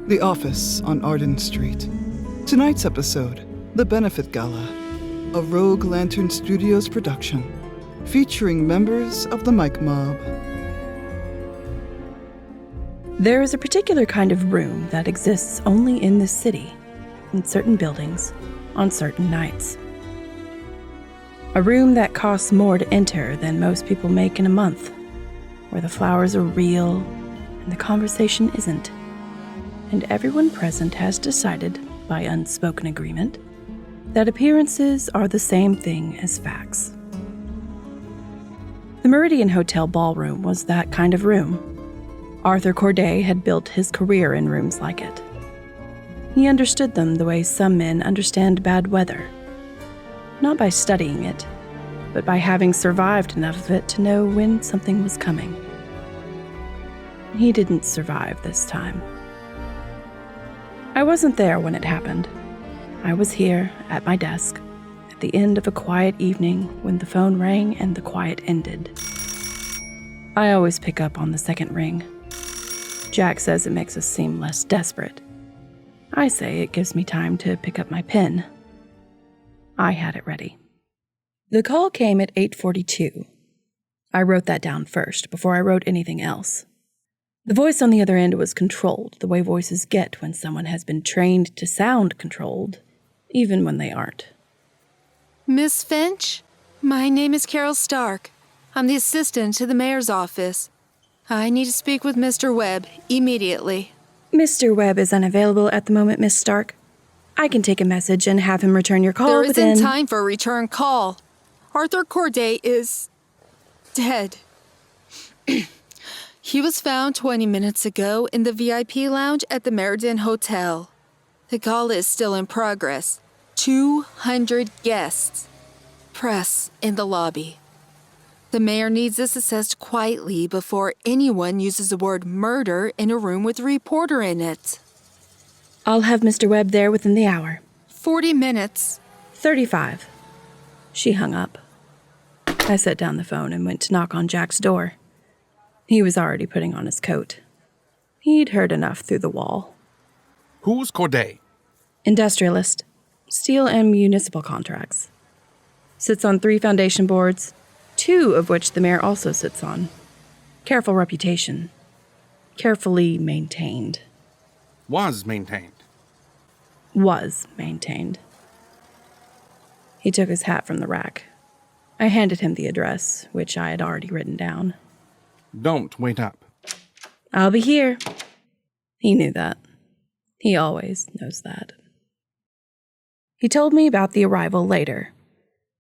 The office on Arden Street. Tonight's episode, The Benefit Gala, a Rogue Lantern Studios production, featuring members of the Mike Mob. There is a particular kind of room that exists only in this city, in certain buildings, on certain nights. A room that costs more to enter than most people make in a month, where the flowers are real and the conversation isn't. And everyone present has decided, by unspoken agreement, that appearances are the same thing as facts. The Meridian Hotel ballroom was that kind of room. Arthur Corday had built his career in rooms like it. He understood them the way some men understand bad weather. Not by studying it, but by having survived enough of it to know when something was coming. He didn't survive this time. I wasn't there when it happened. I was here, at my desk, at the end of a quiet evening when the phone rang and the quiet ended. I always pick up on the second ring. Jack says it makes us seem less desperate. I say it gives me time to pick up my pen. I had it ready. The call came at 8:42. I wrote that down first, before I wrote anything else. The voice on the other end was controlled, the way voices get when someone has been trained to sound controlled, even when they aren't. Miss Finch? My name is Carol Stark. I'm the assistant to the mayor's office. I need to speak with Mr. Webb immediately. Mr. Webb is unavailable at the moment, Miss Stark. I can take a message and have him return your call There within... isn't time for a return call. Arthur Corday is... dead. He was found 20 minutes ago in the VIP lounge at the Meridian Hotel. The gala is still in progress. 200 guests. Press in the lobby. The mayor needs this assessed quietly before anyone uses the word murder in a room with a reporter in it. I'll have Mr. Webb there within the hour. 40 minutes. 35. She hung up. I set down the phone and went to knock on Jack's door. He was already putting on his coat. He'd heard enough through the wall. Who's Corday? Industrialist. Steel and municipal contracts. Sits on 3 foundation boards, 2 of which the mayor also sits on. Careful reputation. Carefully maintained. Was maintained. Was maintained. He took his hat from the rack. I handed him the address, which I had already written down. Don't wait up. I'll be here. He knew that. He always knows that. He told me about the arrival later,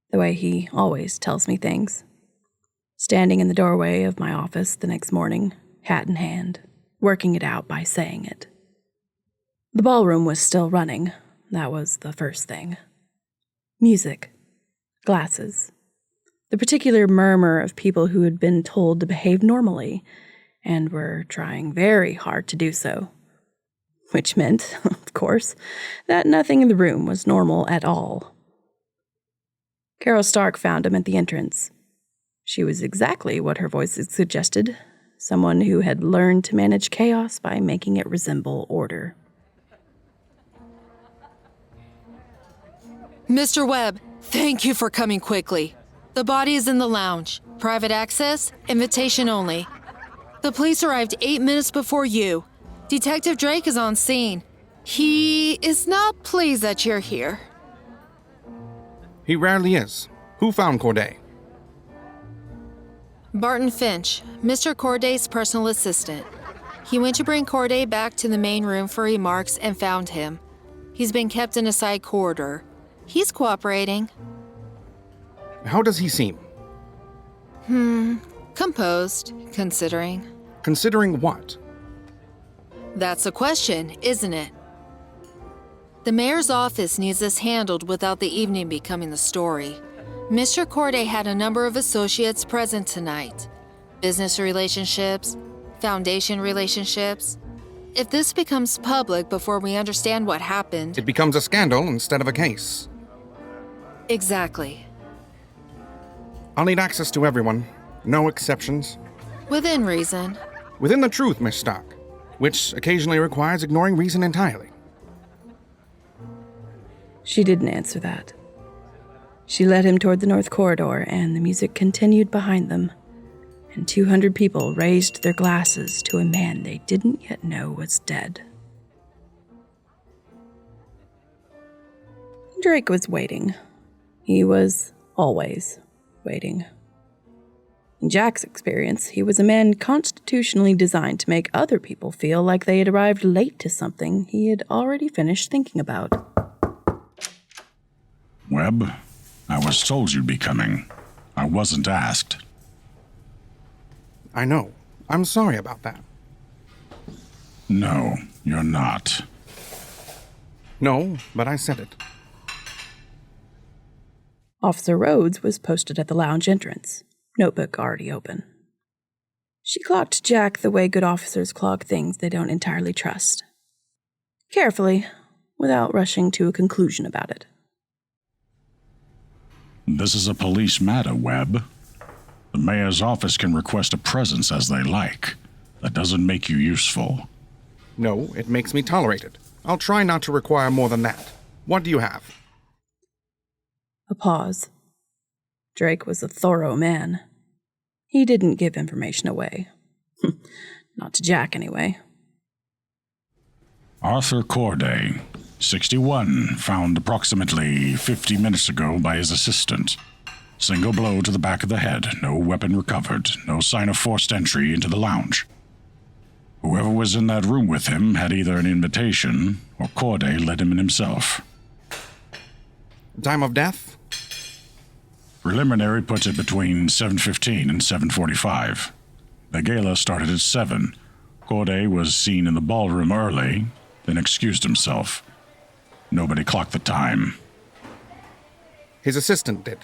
the way he always tells me things. Standing in the doorway of my office the next morning, hat in hand, working it out by saying it. The ballroom was still running. That was the first thing. Music. Glasses. The particular murmur of people who had been told to behave normally, and were trying very hard to do so. Which meant, of course, that nothing in the room was normal at all. Carol Stark found him at the entrance. She was exactly what her voice had suggested, someone who had learned to manage chaos by making it resemble order. Mr. Webb, thank you for coming quickly. The body is in the lounge. Private access, invitation only. The police arrived 8 minutes before you. Detective Drake is on scene. He is not pleased that you're here. He rarely is. Who found Corday? Barton Finch, Mr. Corday's personal assistant. He went to bring Corday back to the main room for remarks and found him. He's been kept in a side corridor. He's cooperating. How does he seem? Composed, considering. Considering what? That's a question, isn't it? The mayor's office needs this handled without the evening becoming the story. Mr. Corday had a number of associates present tonight. Business relationships, foundation relationships. If this becomes public before we understand what happened... It becomes a scandal instead of a case. Exactly. I'll need access to everyone. No exceptions. Within reason. Within the truth, Miss Stark. which occasionally requires ignoring reason entirely. She didn't answer that. She led him toward the north corridor, and the music continued behind them, and 200 people raised their glasses to a man they didn't yet know was dead. Drake was waiting. He was always waiting. In Jack's experience, he was a man constitutionally designed to make other people feel like they had arrived late to something he had already finished thinking about. Webb, I was told you'd be coming. I wasn't asked. I know. I'm sorry about that. No, you're not. No, but I said it. Officer Rhodes was posted at the lounge entrance, notebook already open. She clocked Jack the way good officers clock things they don't entirely trust. Carefully, without rushing to a conclusion about it. This is a police matter, Webb. The mayor's office can request a presence as they like. That doesn't make you useful. No, it makes me tolerated. I'll try not to require more than that. What do you have? A pause. Drake was a thorough man. He didn't give information away. Not to Jack, anyway. Arthur Corday, 61, found approximately 50 minutes ago by his assistant. Single blow to the back of the head, no weapon recovered, no sign of forced entry into the lounge. Whoever was in that room with him had either an invitation, or Corday let him in himself. Time of death? Preliminary puts it between 7:15 and 7:45. The gala started at 7. Corday was seen in the ballroom early, then excused himself. Nobody clocked the time. His assistant did.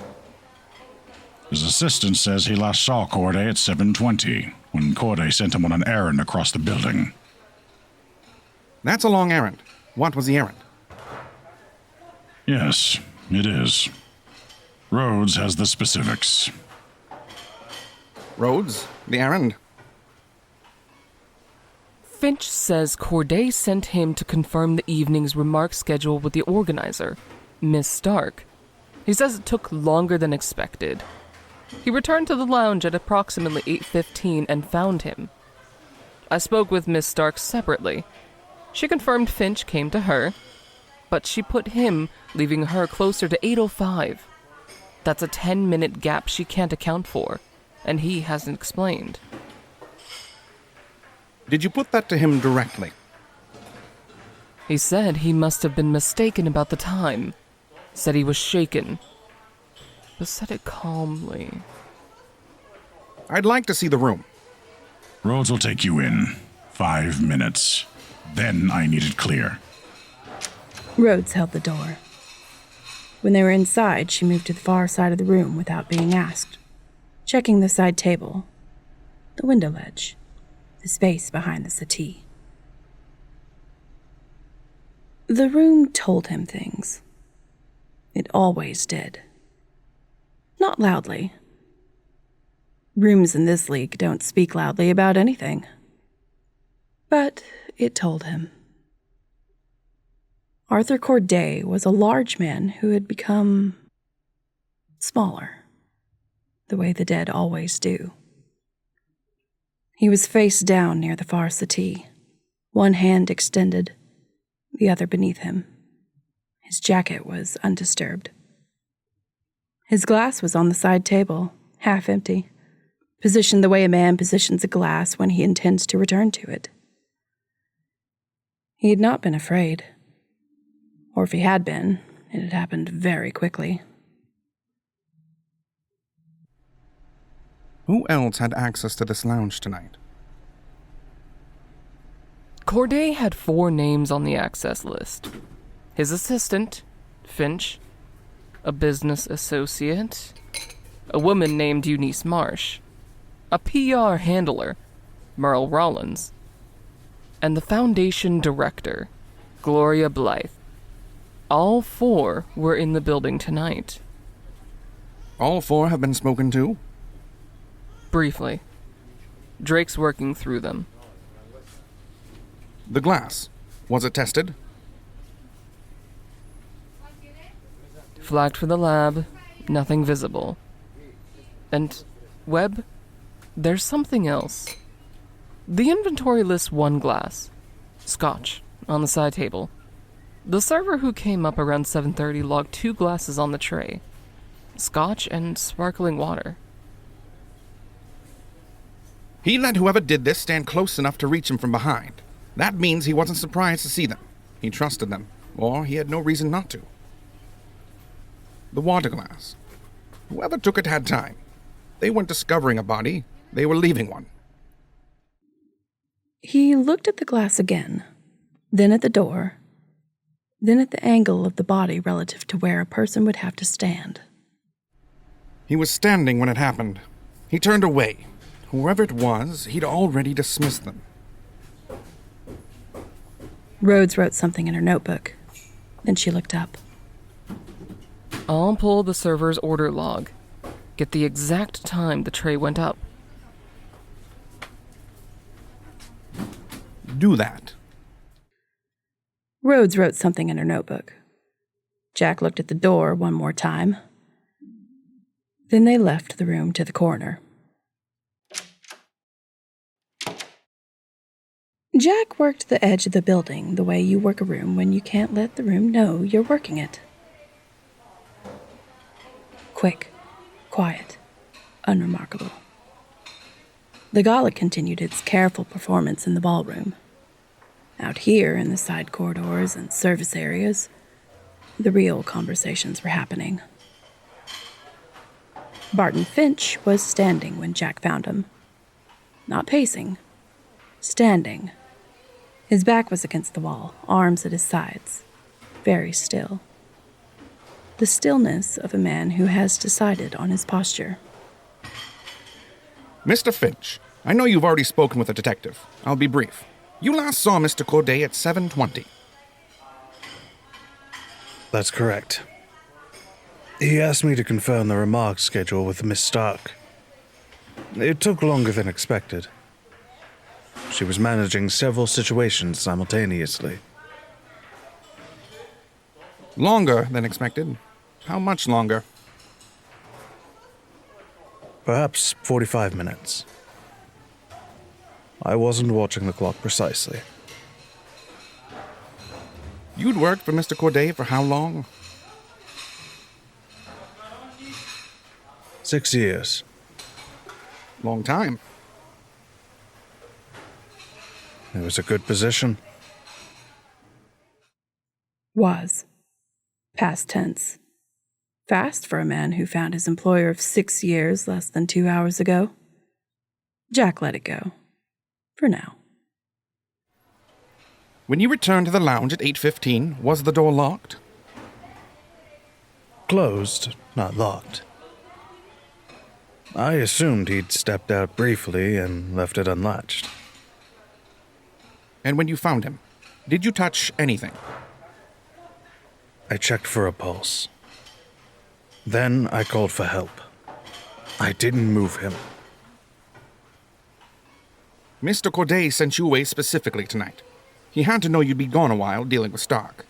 His assistant says he last saw Corday at 7:20, when Corday sent him on an errand across the building. That's a long errand. What was the errand? Yes, it is. Rhodes has the specifics. Rhodes? The errand? Finch says Corday sent him to confirm the evening's remark schedule with the organizer, Miss Stark. He says it took longer than expected. He returned to the lounge at approximately 8:15 and found him. I spoke with Miss Stark separately. She confirmed Finch came to her, but she put him, leaving her closer to 8:05. That's a 10-minute gap she can't account for, and he hasn't explained. Did you put that to him directly? He said he must have been mistaken about the time. Said he was shaken, but said it calmly. I'd like to see the room. Rhodes will take you in. 5 minutes. Then I need it clear. Rhodes held the door. When they were inside, she moved to the far side of the room without being asked, checking the side table, the window ledge, the space behind the settee. The room told him things. It always did. Not loudly. Rooms in this league don't speak loudly about anything. But it told him. Arthur Corday was a large man who had become smaller, the way the dead always do. He was face down near the far settee, one hand extended, the other beneath him. His jacket was undisturbed. His glass was on the side table, half empty, positioned the way a man positions a glass when he intends to return to it. He had not been afraid. Or if he had been, it had happened very quickly. Who else had access to this lounge tonight? Corday had 4 names on the access list. His assistant, Finch, a business associate, a woman named Eunice Marsh, a PR handler, Merle Rollins, and the foundation director, Gloria Blythe. All 4 were in the building tonight. All 4 have been spoken to? Briefly. Drake's working through them. The glass. Was it tested? Flagged for the lab. Nothing visible. And, Webb, there's something else. The inventory lists one glass. Scotch, on the side table. The server who came up around 7:30 logged 2 glasses on the tray. Scotch and sparkling water. He let whoever did this stand close enough to reach him from behind. That means he wasn't surprised to see them. He trusted them, or he had no reason not to. The water glass. Whoever took it had time. They weren't discovering a body, they were leaving one. He looked at the glass again, then at the door, then at the angle of the body relative to where a person would have to stand. He was standing when it happened. He turned away. Whoever it was, he'd already dismissed them. Rhodes wrote something in her notebook. Then she looked up. I'll pull the server's order log. Get the exact time the tray went up. Do that. Rhodes wrote something in her notebook. Jack looked at the door one more time. Then they left the room to the coroner. Jack worked the edge of the building the way you work a room when you can't let the room know you're working it. Quick, quiet, unremarkable. The Gala continued its careful performance in the ballroom. Out here in the side corridors and service areas, the real conversations were happening. Arden Finch was standing when Jack found him. Not pacing, standing. His back was against the wall, arms at his sides, very still. The stillness of a man who has decided on his posture. Mr. Finch, I know you've already spoken with a detective. I'll be brief. You last saw Mr. Corday at 7:20. That's correct. He asked me to confirm the remarks schedule with Miss Stark. It took longer than expected. She was managing several situations simultaneously. Longer than expected. How much longer? Perhaps 45 minutes. I wasn't watching the clock precisely. You'd worked for Mr. Corday for how long? 6 years. Long time. It was a good position. Was. Past tense. Fast for a man who found his employer of 6 years less than 2 hours ago. Jack let it go. For now. When you returned to the lounge at 8:15, was the door locked? Closed, not locked. I assumed he'd stepped out briefly and left it unlatched. And when you found him, did you touch anything? I checked for a pulse. Then I called for help. I didn't move him. Mr. Corday sent you away specifically tonight. He had to know you'd be gone a while dealing with Stark.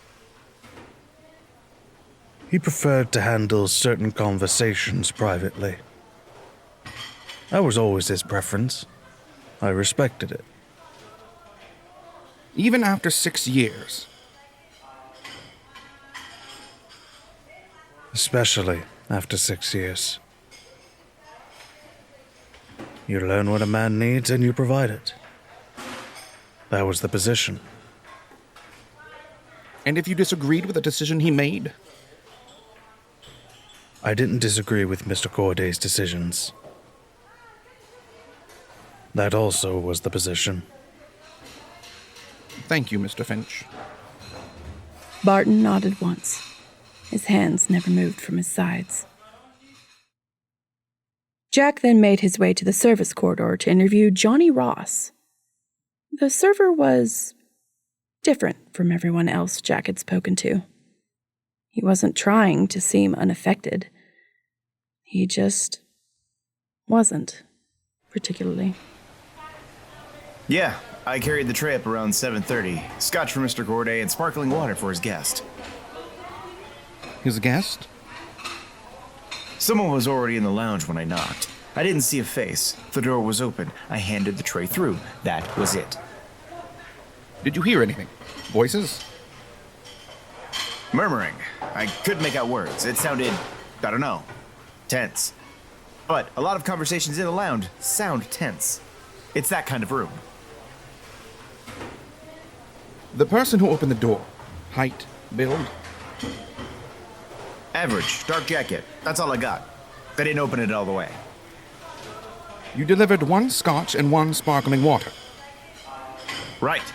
He preferred to handle certain conversations privately. That was always his preference. I respected it. Even after 6 years. Especially after 6 years. You learn what a man needs and you provide it. That was the position. And if you disagreed with the decision he made? I didn't disagree with Mr. Corday's decisions. That also was the position. Thank you, Mr. Finch. Barton nodded once. His hands never moved from his sides. Jack then made his way to the service corridor to interview Johnny Ross. The server was different from everyone else Jack had spoken to. He wasn't trying to seem unaffected. He just wasn't, particularly. Yeah, I carried the tray up around 7:30. Scotch for Mr. Corday and sparkling water for his guest. His guest? Someone was already in the lounge when I knocked. I didn't see a face. The door was open. I handed the tray through. That was it. Did you hear anything? Voices? Murmuring. I couldn't make out words. It sounded, I don't know, tense. But a lot of conversations in the lounge sound tense. It's that kind of room. The person who opened the door. Height, build? Average, dark jacket. That's all I got. They didn't open it all the way. You delivered 1 scotch and 1 sparkling water. Right.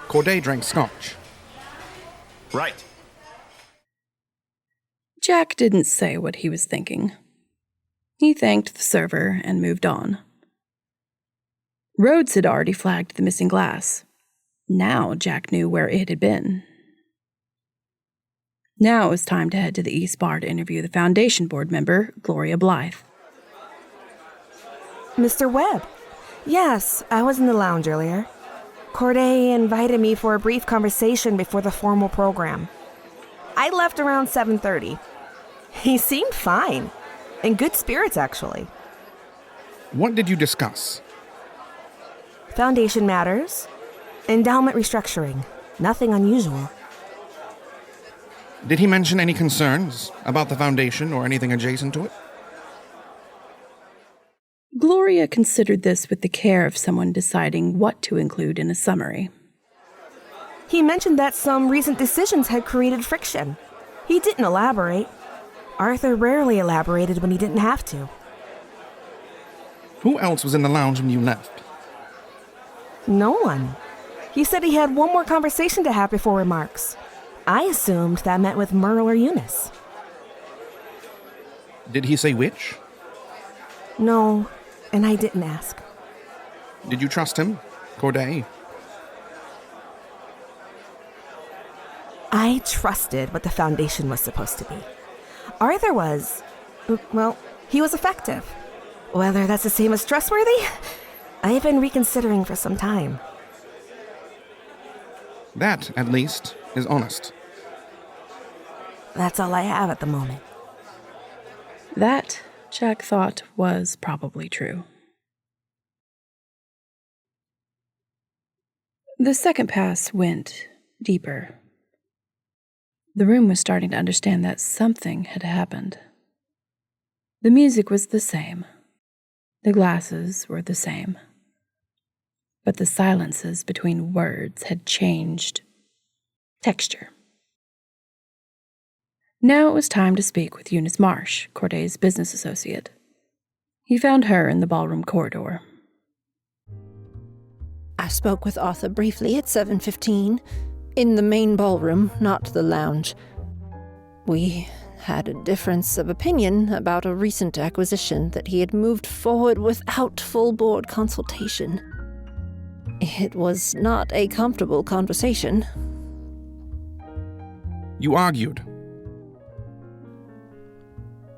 Corday drank scotch. Right. Jack didn't say what he was thinking. He thanked the server and moved on. Rhodes had already flagged the missing glass. Now Jack knew where it had been. Now it was time to head to the East Bar to interview the Foundation Board member, Gloria Blythe. Mr. Webb. Yes, I was in the lounge earlier. Corday invited me for a brief conversation before the formal program. I left around 7:30. He seemed fine. In good spirits, actually. What did you discuss? Foundation matters. Endowment restructuring. Nothing unusual. Did he mention any concerns about the foundation or anything adjacent to it? Gloria considered this with the care of someone deciding what to include in a summary. He mentioned that some recent decisions had created friction. He didn't elaborate. Arthur rarely elaborated when he didn't have to. Who else was in the lounge when you left? No one. He said he had one more conversation to have before remarks. I assumed that meant with Merle or Eunice. Did he say which? No, and I didn't ask. Did you trust him, Corday? I trusted what the Foundation was supposed to be. Arthur was, well, he was effective. Whether that's the same as trustworthy? I've been reconsidering for some time. That, at least, is honest. That's all I have at the moment. That, Jack thought, was probably true. The second pass went deeper. The room was starting to understand that something had happened. The music was the same. The glasses were the same. But the silences between words had changed texture. Now it was time to speak with Eunice Marsh, Corday's business associate. He found her in the ballroom corridor. I spoke with Arthur briefly at 7:15, in the main ballroom, not the lounge. We had a difference of opinion about a recent acquisition that he had moved forward without full board consultation. It was not a comfortable conversation. You argued.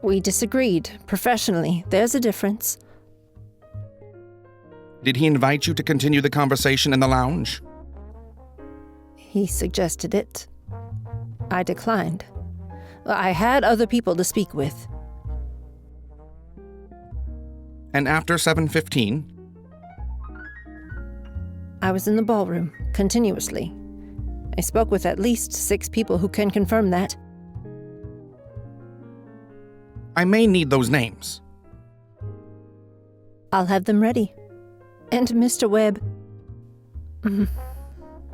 We disagreed, professionally. There's a difference. Did he invite you to continue the conversation in the lounge? He suggested it. I declined. I had other people to speak with. And after 7:15? I was in the ballroom, continuously. I spoke with at least 6 people who can confirm that. I may need those names. I'll have them ready. And Mr. Webb,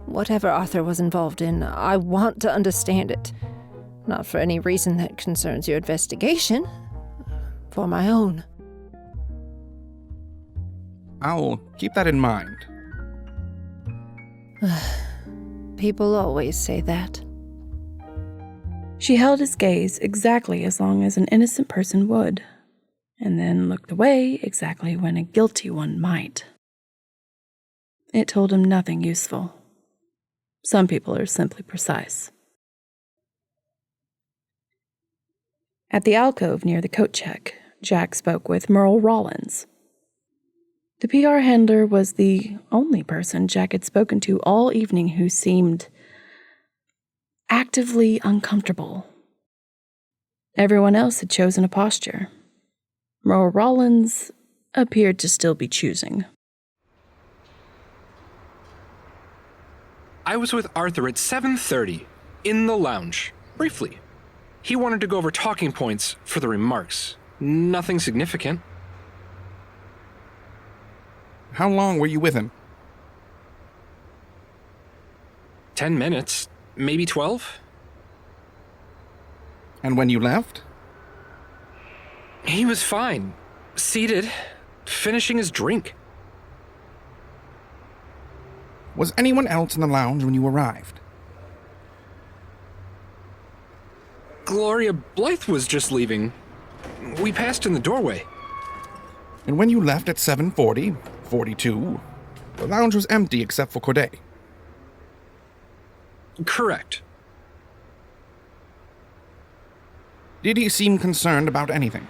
whatever Arthur was involved in, I want to understand it. Not for any reason that concerns your investigation. For my own. I'll keep that in mind. People always say that. She held his gaze exactly as long as an innocent person would, and then looked away exactly when a guilty one might. It told him nothing useful. Some people are simply precise. At the alcove near the coat check, Jack spoke with Merle Rollins. The PR handler was the only person Jack had spoken to all evening who seemed actively uncomfortable. Everyone else had chosen a posture. Merle Rollins appeared to still be choosing. I was with Arthur at 7:30 in the lounge, briefly. He wanted to go over talking points for the remarks. Nothing significant. How long were you with him? 10 minutes, maybe 12. And when you left? He was fine, seated, finishing his drink. Was anyone else in the lounge when you arrived? Gloria Blythe was just leaving. We passed in the doorway. And when you left at 7:40, 42, the lounge was empty except for Corday. Correct. Did he seem concerned about anything?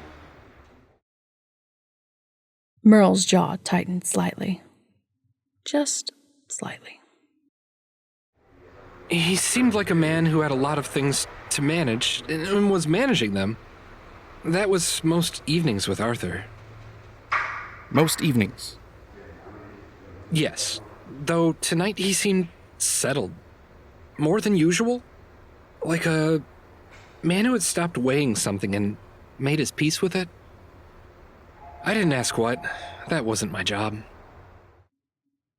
Merle's jaw tightened slightly. Just slightly. He seemed like a man who had a lot of things to manage and was managing them. That was most evenings with Arthur. Most evenings. Yes, though tonight he seemed settled. More than usual. Like a man who had stopped weighing something and made his peace with it. I didn't ask what. That wasn't my job.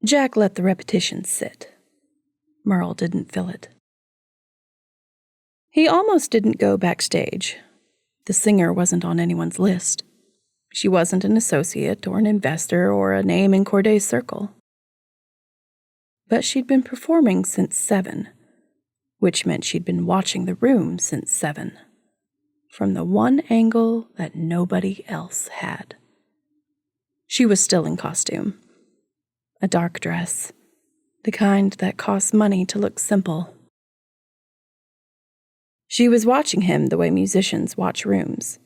Jack let the repetition sit. Merle didn't fill it. He almost didn't go backstage. The singer wasn't on anyone's list. She wasn't an associate or an investor or a name in Corday's circle. But she'd been performing since 7, which meant she'd been watching the room since 7, from the one angle that nobody else had. She was still in costume. A dark dress, the kind that costs money to look simple. She was watching him the way musicians watch rooms.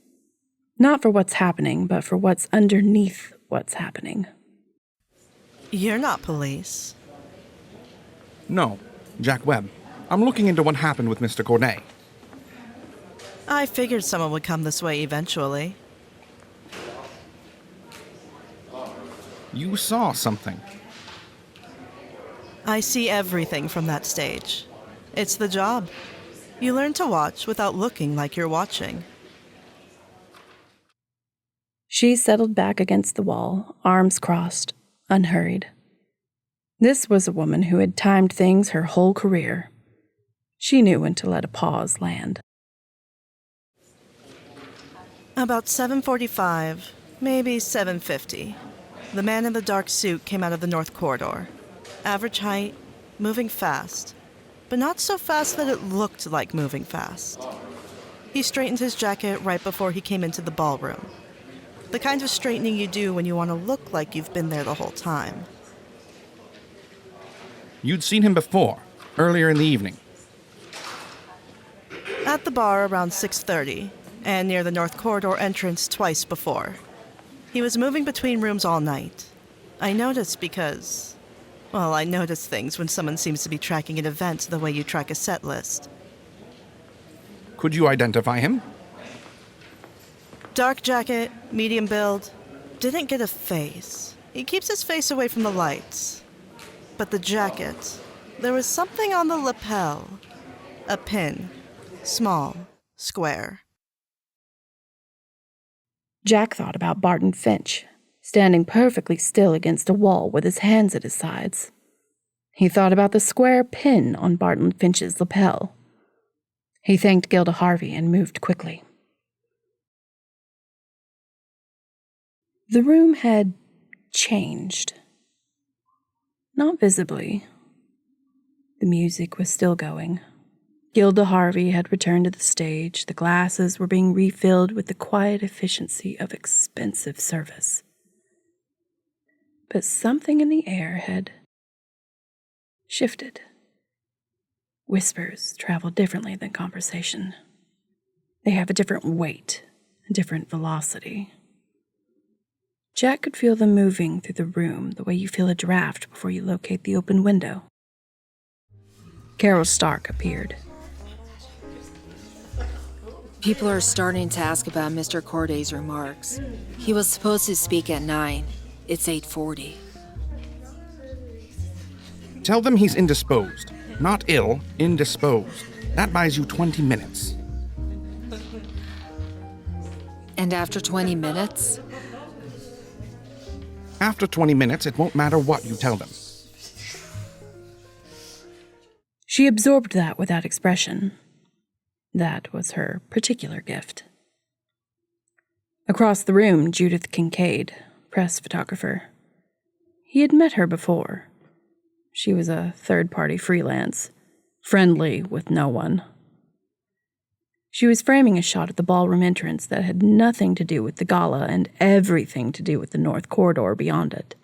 Not for what's happening, but for what's underneath what's happening. You're not police. No, Jack Webb. I'm looking into what happened with Mr. Corday. I figured someone would come this way eventually. You saw something. I see everything from that stage. It's the job. You learn to watch without looking like you're watching. She settled back against the wall, arms crossed, unhurried. This was a woman who had timed things her whole career. She knew when to let a pause land. About 7:45, maybe 7:50. The man in the dark suit came out of the north corridor. Average height, moving fast, but not so fast that it looked like moving fast. He straightened his jacket right before he came into the ballroom. The kind of straightening you do when you want to look like you've been there the whole time. You'd seen him before, earlier in the evening. At the bar around 6:30, and near the north corridor entrance twice before. He was moving between rooms all night. I noticed because, well, I notice things when someone seems to be tracking an event the way you track a set list. Could you identify him? Dark jacket, medium build, didn't get a face. He keeps his face away from the lights. But the jacket, there was something on the lapel. A pin. Small. Square. Jack thought about Arden Finch, standing perfectly still against a wall with his hands at his sides. He thought about the square pin on Arden Finch's lapel. He thanked Gilda Harvey and moved quickly. The room had changed. Not visibly. The music was still going. Gilda Harvey had returned to the stage. The glasses were being refilled with the quiet efficiency of expensive service. But something in the air had shifted. Whispers travel differently than conversation. They have a different weight, a different velocity. Jack could feel them moving through the room the way you feel a draft before you locate the open window. Carol Stark appeared. People are starting to ask about Mr. Corday's remarks. He was supposed to speak at 9. It's 8:40. Tell them he's indisposed. Not ill, indisposed. That buys you 20 minutes. And after 20 minutes? After 20 minutes, it won't matter what you tell them. She absorbed that without expression. That was her particular gift. Across the room, Judith Kincaid, press photographer. He had met her before. She was a third-party freelance, friendly with no one. She was framing a shot at the ballroom entrance that had nothing to do with the gala and everything to do with the north corridor beyond it.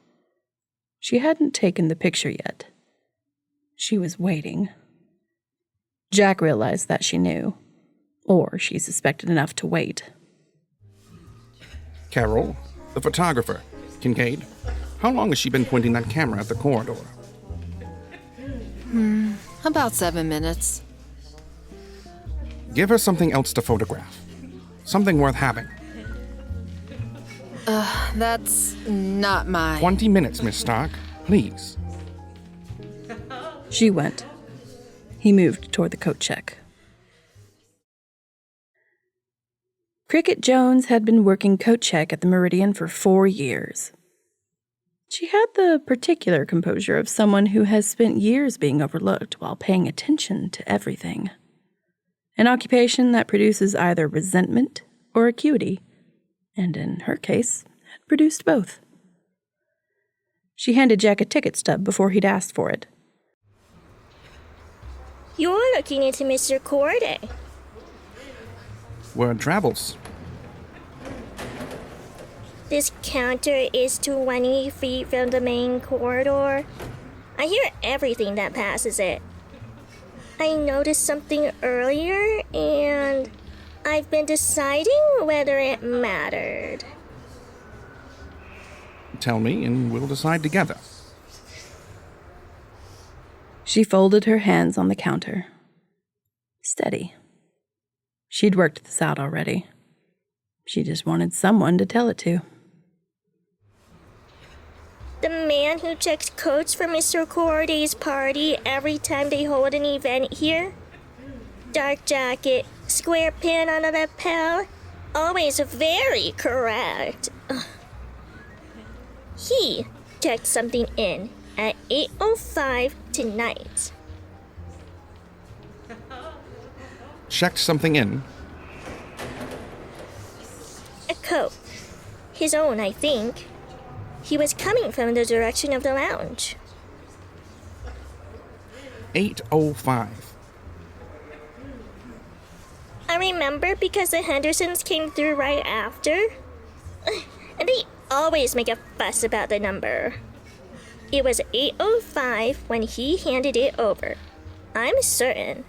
She hadn't taken the picture yet. She was waiting. Jack realized that she knew, or she suspected enough to wait. Carol, the photographer. Kincaid, how long has she been pointing that camera at the corridor? About 7 minutes. Give her something else to photograph. Something worth having. That's not my... 20 minutes, Miss Stark. Please. She went. He moved toward the coat check. Cricket Jones had been working coat check at the Meridian for 4 years. She had the particular composure of someone who has spent years being overlooked while paying attention to everything. An occupation that produces either resentment or acuity, and in her case, had produced both. She handed Jack a ticket stub before he'd asked for it. You're looking into Mr. Corday. Word travels. This counter is 20 feet from the main corridor. I hear everything that passes it. I noticed something earlier, and I've been deciding whether it mattered. Tell me, and we'll decide together. She folded her hands on the counter. Steady. She'd worked this out already. She just wanted someone to tell it to. The man who checks coats for Mr. Corday's party every time they hold an event here? Dark jacket, square pin on the lapel, always very correct. He checked something in at 8:05 tonight. Checked something in? A coat. His own, I think. He was coming from the direction of the lounge. 8:05. I remember because the Hendersons came through right after. And they always make a fuss about the number. It was 8:05 when he handed it over. I'm certain.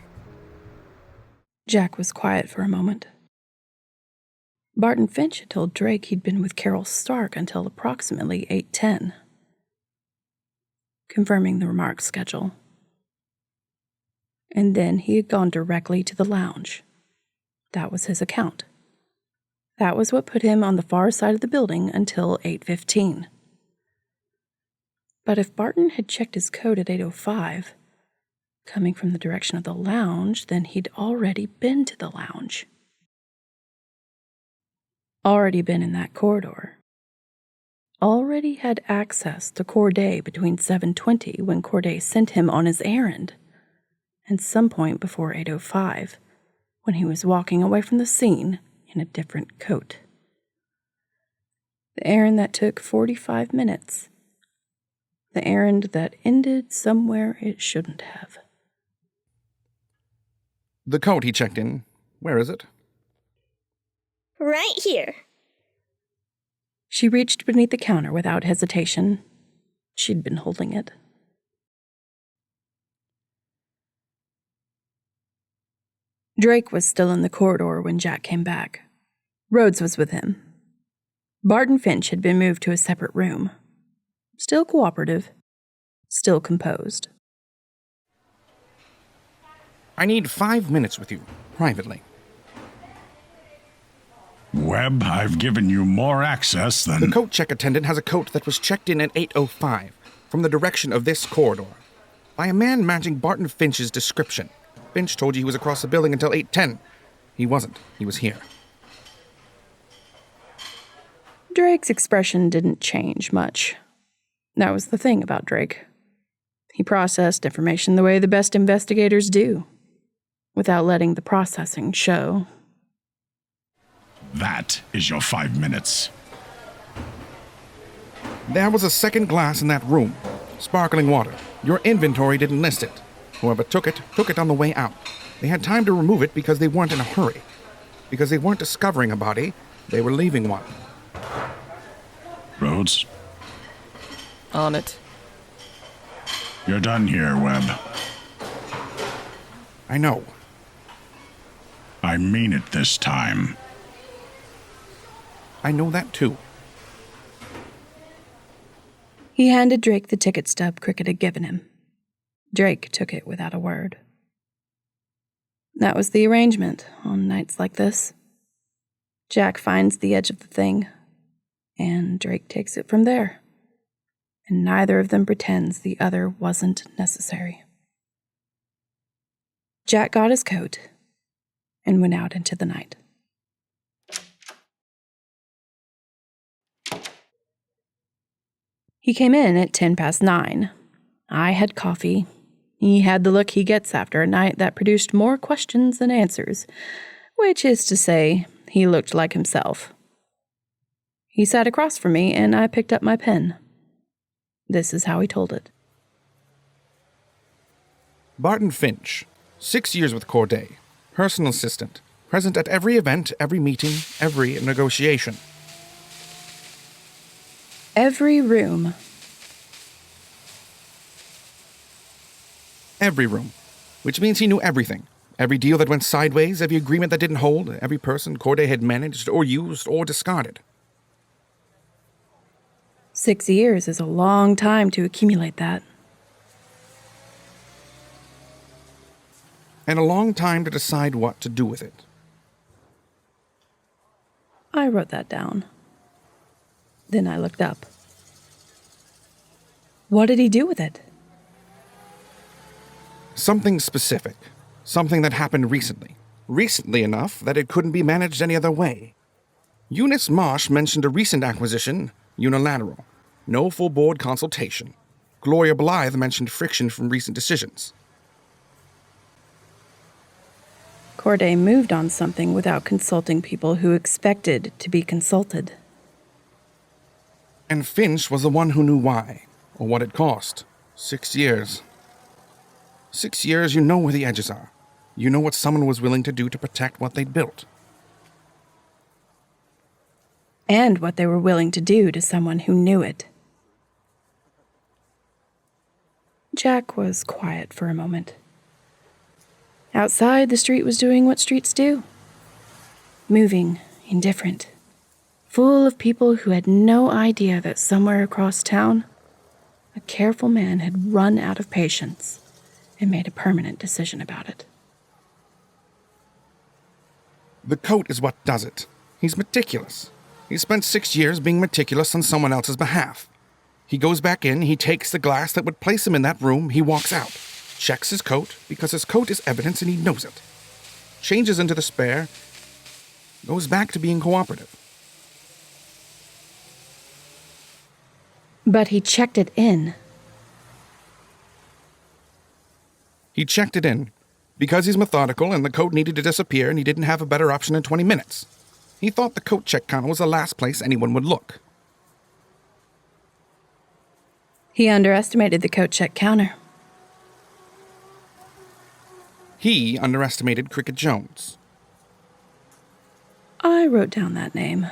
Jack was quiet for a moment. Barton Finch had told Drake he'd been with Carol Stark until approximately 8:10, confirming the remarks schedule. And then he had gone directly to the lounge. That was his account. That was what put him on the far side of the building until 8:15. But if Barton had checked his code at 8:05, coming from the direction of the lounge, then he'd already been to the lounge. Already been in that corridor. Already had access to Corday between 7:20 when Corday sent him on his errand, and some point before 8:05 when he was walking away from the scene in a different coat. The errand that took 45 minutes. The errand that ended somewhere it shouldn't have. The coat he checked in, where is it? Right here. She reached beneath the counter without hesitation. She'd been holding it. Drake was still in the corridor when Jack came back. Rhodes was with him. Arden Finch had been moved to a separate room. Still cooperative, still composed. I need 5 minutes with you, privately. Webb, I've given you more access than... The coat check attendant has a coat that was checked in at 8:05 from the direction of this corridor by a man matching Barton Finch's description. Finch told you he was across the building until 8:10. He wasn't. He was here. Drake's expression didn't change much. That was the thing about Drake. He processed information the way the best investigators do, without letting the processing show. That is your 5 minutes. There was a second glass in that room. Sparkling water. Your inventory didn't list it. Whoever took it on the way out. They had time to remove it because they weren't in a hurry. Because they weren't discovering a body, they were leaving one. Rhodes? On it. You're done here, Webb. I know. I mean it this time. I know that too. He handed Drake the ticket stub Cricket had given him. Drake took it without a word. That was the arrangement on nights like this. Jack finds the edge of the thing, and Drake takes it from there. And neither of them pretends the other wasn't necessary. Jack got his coat and went out into the night. He came in at 9:10. I had coffee. He had the look he gets after a night that produced more questions than answers, which is to say, he looked like himself. He sat across from me, and I picked up my pen. This is how he told it. Barton Finch, 6 years with Corday, personal assistant, present at every event, every meeting, every negotiation. Every room. Every room. Which means he knew everything. Every deal that went sideways, every agreement that didn't hold, every person Corday had managed or used or discarded. 6 years is a long time to accumulate that. And a long time to decide what to do with it. I wrote that down. Then I looked up. What did he do with it? Something specific. Something that happened recently. Recently enough that it couldn't be managed any other way. Eunice Marsh mentioned a recent acquisition, unilateral. No full board consultation. Gloria Blythe mentioned friction from recent decisions. Corday moved on something without consulting people who expected to be consulted. And Finch was the one who knew why, or what it cost. 6 years. 6 years, you know where the edges are. You know what someone was willing to do to protect what they'd built. And what they were willing to do to someone who knew it. Jack was quiet for a moment. Outside, the street was doing what streets do. Moving, indifferent, full of people who had no idea that somewhere across town, a careful man had run out of patience and made a permanent decision about it. The coat is what does it. He's meticulous. He spent 6 years being meticulous on someone else's behalf. He goes back in, he takes the glass that would place him in that room, he walks out, checks his coat, because his coat is evidence and he knows it. Changes into the spare, goes back to being cooperative. But he checked it in. He checked it in. Because he's methodical and the coat needed to disappear and he didn't have a better option in 20 minutes. He thought the coat check counter was the last place anyone would look. He underestimated the coat check counter. He underestimated Cricket Jones. I wrote down that name.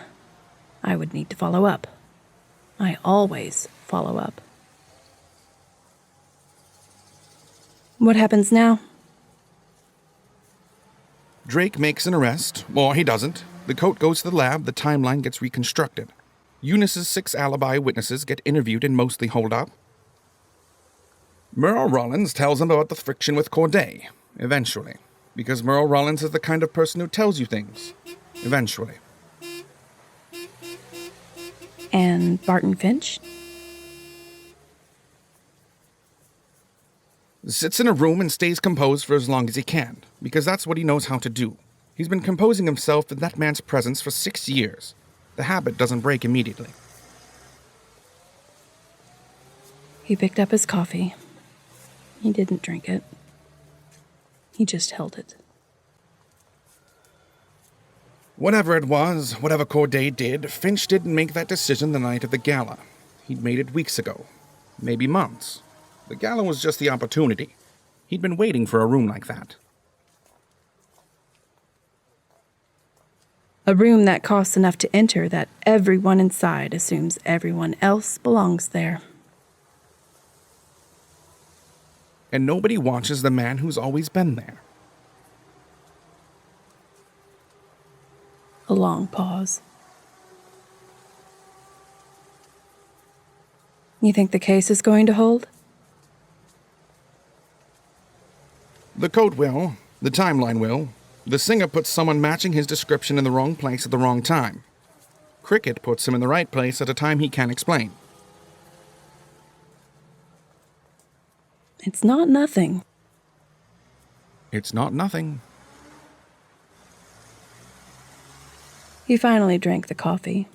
I would need to follow up. I always follow up. What happens now? Drake makes an arrest, or he doesn't. The coat goes to the lab, the timeline gets reconstructed. Eunice's 6 alibi witnesses get interviewed and mostly hold up. Merle Rollins tells them about the friction with Corday, eventually, because Merle Rollins is the kind of person who tells you things, eventually. And Barton Finch? Sits in a room and stays composed for as long as he can, because that's what he knows how to do. He's been composing himself in that man's presence for 6 years. The habit doesn't break immediately. He picked up his coffee. He didn't drink it. He just held it. Whatever it was, whatever Corday did, Finch didn't make that decision the night of the gala. He'd made it weeks ago. Maybe months. The gala was just the opportunity. He'd been waiting for a room like that. A room that costs enough to enter that everyone inside assumes everyone else belongs there. And nobody watches the man who's always been there. A long pause. You think the case is going to hold? The code will. The timeline will. The singer puts someone matching his description in the wrong place at the wrong time. Cricket puts him in the right place at a time he can't explain. It's not nothing. It's not nothing. He finally drank the coffee.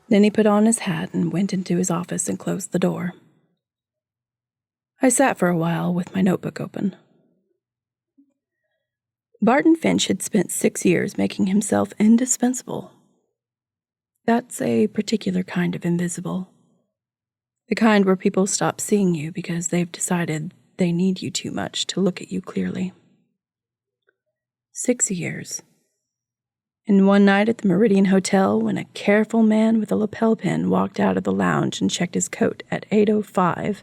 Then he put on his hat and went into his office and closed the door. I sat for a while with my notebook open. Barton Finch had spent 6 years making himself indispensable. That's a particular kind of invisible. The kind where people stop seeing you because they've decided they need you too much to look at you clearly. 6 years. And one night at the Meridian Hotel, when a careful man with a lapel pin walked out of the lounge and checked his coat at 8:05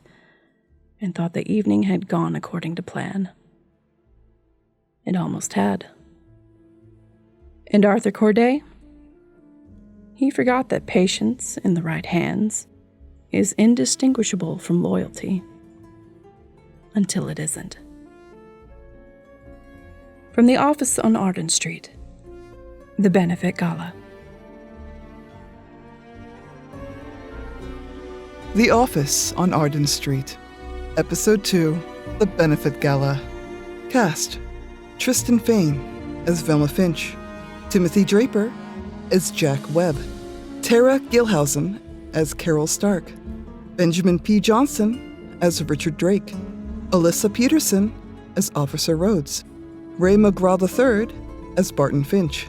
and thought the evening had gone according to plan. It almost had. And Arthur Corday? He forgot that patience in the right hands is indistinguishable from loyalty until it isn't. From the office on Arden Street, the Benefit Gala. The Office on Arden Street. Episode 2, The Benefit Gala. Cast: Tristan Fane as Velma Finch, Timothy Draper as Jack Webb, Tara Gilhausen as Carol Stark, Benjamin P. Johnson as Richard Drake, Alyssa Peterson as Officer Rhodes, Ray McGraw III as Barton Finch,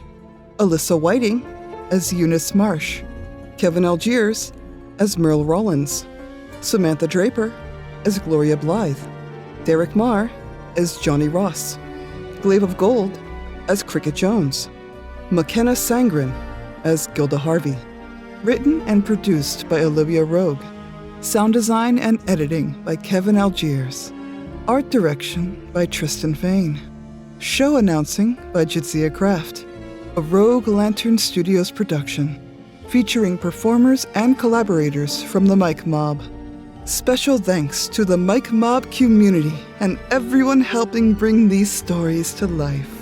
Alyssa Whiting as Eunice Marsh, Kevin Algiers as Merle Rollins, Samantha Draper as Gloria Blythe, Derek Marr as Johnny Ross, Glaive of Gold as Cricket Jones, McKenna Sangren as Gilda Harvey. Written and produced by Olivia Rogue. Sound design and editing by Kevin Algiers. Art direction by Tristan Fane. Show announcing by Jitsia Craft. A Rogue Lantern Studios production, featuring performers and collaborators from the Mike Mob. Special thanks to the Mike Mob community and everyone helping bring these stories to life.